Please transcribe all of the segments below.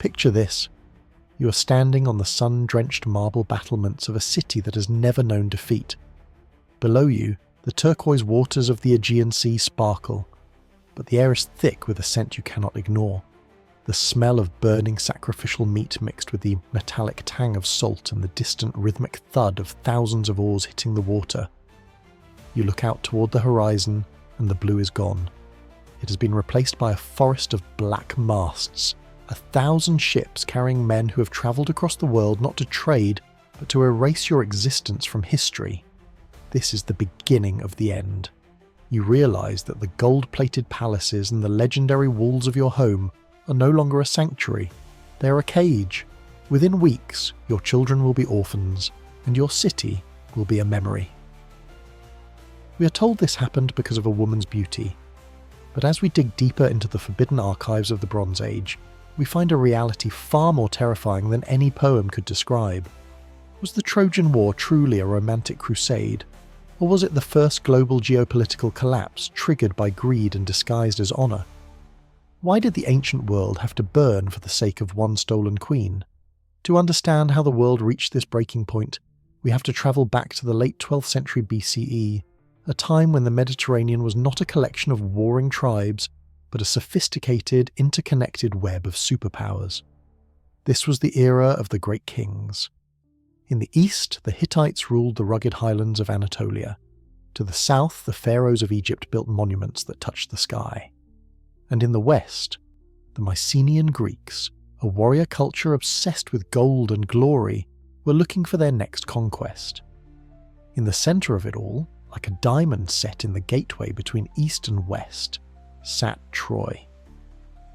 Picture this. You are standing on the sun-drenched marble battlements of a city that has never known defeat. Below you, the turquoise waters of the Aegean Sea sparkle, but the air is thick with a scent you cannot ignore. The smell of burning sacrificial meat mixed with the metallic tang of salt and the distant rhythmic thud of thousands of oars hitting the water. You look out toward the horizon, and the blue is gone. It has been replaced by a forest of black masts, 1,000 ships carrying men who have travelled across the world not to trade, but to erase your existence from history. This is the beginning of the end. You realise that the gold-plated palaces and the legendary walls of your home are no longer a sanctuary. They are a cage. Within weeks, your children will be orphans, and your city will be a memory. We are told this happened because of a woman's beauty. But as we dig deeper into the forbidden archives of the Bronze Age, we find a reality far more terrifying than any poem could describe. Was the Trojan War truly a romantic crusade? Or was it the first global geopolitical collapse triggered by greed and disguised as honour? Why did the ancient world have to burn for the sake of one stolen queen? To understand how the world reached this breaking point, we have to travel back to the late 12th century BCE, a time when the Mediterranean was not a collection of warring tribes, but a sophisticated, interconnected web of superpowers. This was the era of the great kings. In the east, the Hittites ruled the rugged highlands of Anatolia. To the south, the pharaohs of Egypt built monuments that touched the sky. And in the west, the Mycenaean Greeks, a warrior culture obsessed with gold and glory, were looking for their next conquest. In the centre of it all, like a diamond set in the gateway between east and west, sat Troy.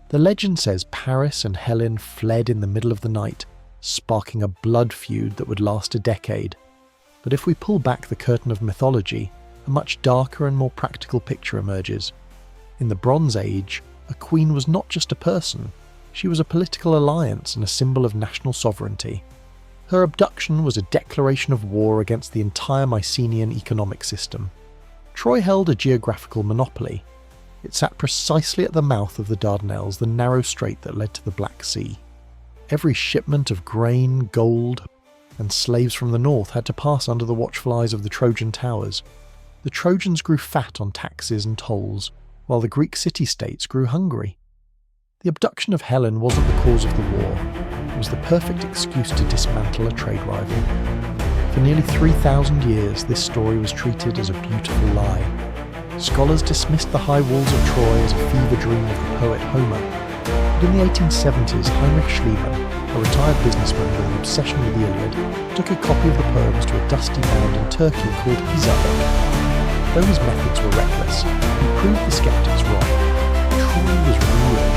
The legend says Paris and Helen fled in the middle of the night, sparking a blood feud that would last a decade. But if we pull back the curtain of mythology, a much darker and more practical picture emerges. In the Bronze Age, a queen was not just a person, she was a political alliance and a symbol of national sovereignty. Her abduction was a declaration of war against the entire Mycenaean economic system. Troy held a geographical monopoly. It sat precisely at the mouth of the Dardanelles, the narrow strait that led to the Black Sea. Every shipment of grain, gold, and slaves from the north had to pass under the watchful eyes of the Trojan towers. The Trojans grew fat on taxes and tolls, while the Greek city-states grew hungry. The abduction of Helen wasn't the cause of the war. It was the perfect excuse to dismantle a trade rival. For nearly 3,000 years, this story was treated as a beautiful lie. Scholars dismissed the high walls of Troy as a fever dream of the poet Homer. But in the 1870s, Heinrich Schliemann, a retired businessman with an obsession with the Iliad, took a copy of the poems to a dusty mound in Turkey called Izabek. Though his methods were reckless, he proved the skeptics wrong. Troy was real.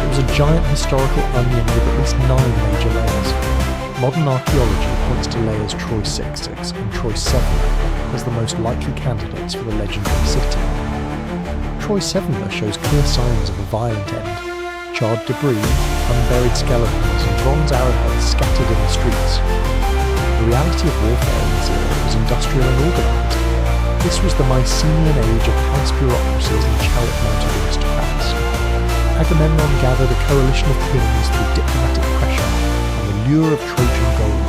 It was a giant historical onion with at least 9 major layers. Modern archaeology points to layers Troy 66 and Troy 70 as the most likely candidates for the legendary city. Troy 70 shows clear signs of a violent end. Charred debris, unburied skeletons, and bronze arrowheads scattered in the streets. The reality of warfare in this era was industrial and organised. This was the Mycenaean age of palace bureaucracies and chariot-mounted aristocrats. Agamemnon gathered a coalition of kings through diplomatic pressure and the lure of Trojan gold.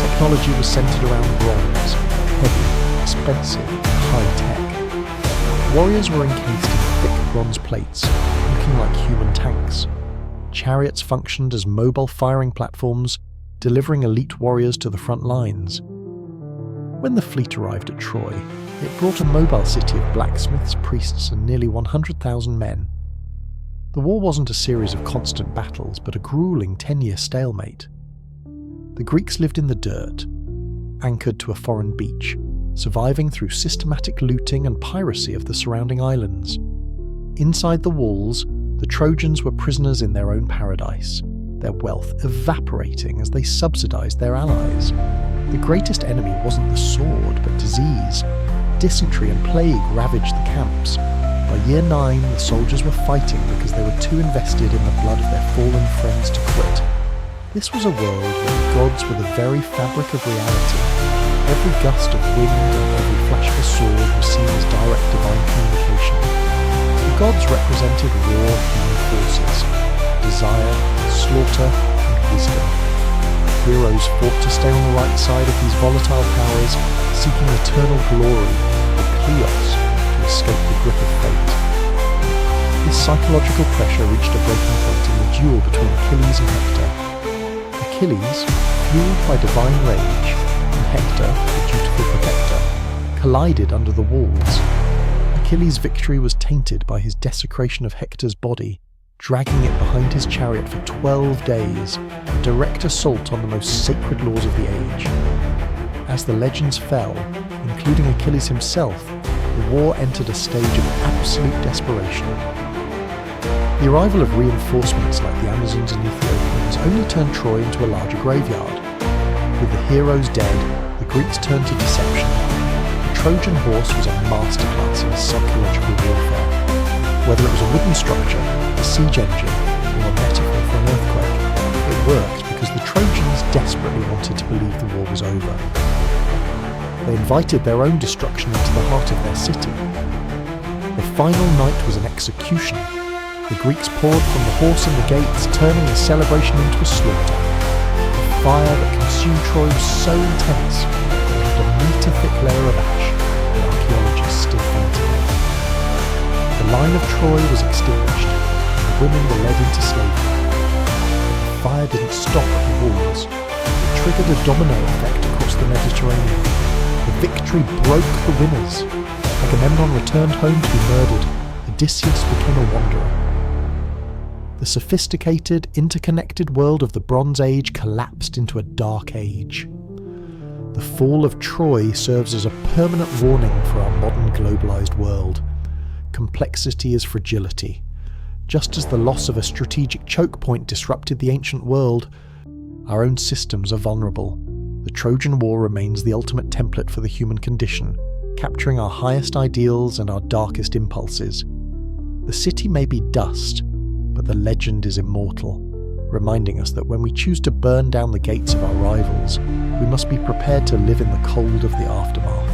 Technology was centred around bronze, heavy, expensive, and high-tech. Warriors were encased in thick bronze plates, looking like human tanks. Chariots functioned as mobile firing platforms, delivering elite warriors to the front lines. When the fleet arrived at Troy, it brought a mobile city of blacksmiths, priests, and nearly 100,000 men. The war wasn't a series of constant battles, but a grueling 10-year stalemate. The Greeks lived in the dirt, anchored to a foreign beach, surviving through systematic looting and piracy of the surrounding islands. Inside the walls, the Trojans were prisoners in their own paradise, their wealth evaporating as they subsidized their allies. The greatest enemy wasn't the sword, but disease. Dysentery and plague ravaged the camps. By year 9, the soldiers were fighting because they were too invested in the blood of their fallen friends to quit. This was a world where the gods were the very fabric of reality. Every gust of wind and every flash of a sword was seen as direct divine communication. The gods represented raw human forces, desire, slaughter, and wisdom. Heroes fought to stay on the right side of these volatile powers, seeking eternal glory or kleos to escape the grip of fate. This psychological pressure reached a breaking point in the duel between Achilles and Hector. Achilles, fueled by divine rage, and Hector, the dutiful protector, collided under the walls. Achilles' victory was tainted by his desecration of Hector's body, dragging it behind his chariot for 12 days, a direct assault on the most sacred laws of the age. As the legends fell, including Achilles himself, the war entered a stage of absolute desperation. The arrival of reinforcements like the Amazons and Ethiopians only turned Troy into a larger graveyard. With the heroes dead, the Greeks turned to deception. The Trojan horse was a masterclass in psychological warfare. Whether it was a wooden structure, a siege engine, or a metaphor for an earthquake, it worked because the Trojans desperately wanted to believe the war was over. They invited their own destruction into the heart of their city. The final night was an execution. The Greeks poured from the horse and the gates, turning the celebration into a slaughter. The fire that consumed Troy was so intense that it left a metre-thick layer of ash, and archaeologists still find today. The line of Troy was extinguished, and the women were led into slavery. But the fire didn't stop at the walls. It triggered a domino effect across the Mediterranean. The victory broke the winners. Agamemnon returned home to be murdered. Odysseus became a wanderer. The sophisticated, interconnected world of the Bronze Age collapsed into a dark age. The fall of Troy serves as a permanent warning for our modern globalized world. Complexity is fragility. Just as the loss of a strategic choke point disrupted the ancient world, our own systems are vulnerable. The Trojan War remains the ultimate template for the human condition, capturing our highest ideals and our darkest impulses. The city may be dust, but the legend is immortal, reminding us that when we choose to burn down the gates of our rivals, we must be prepared to live in the cold of the aftermath.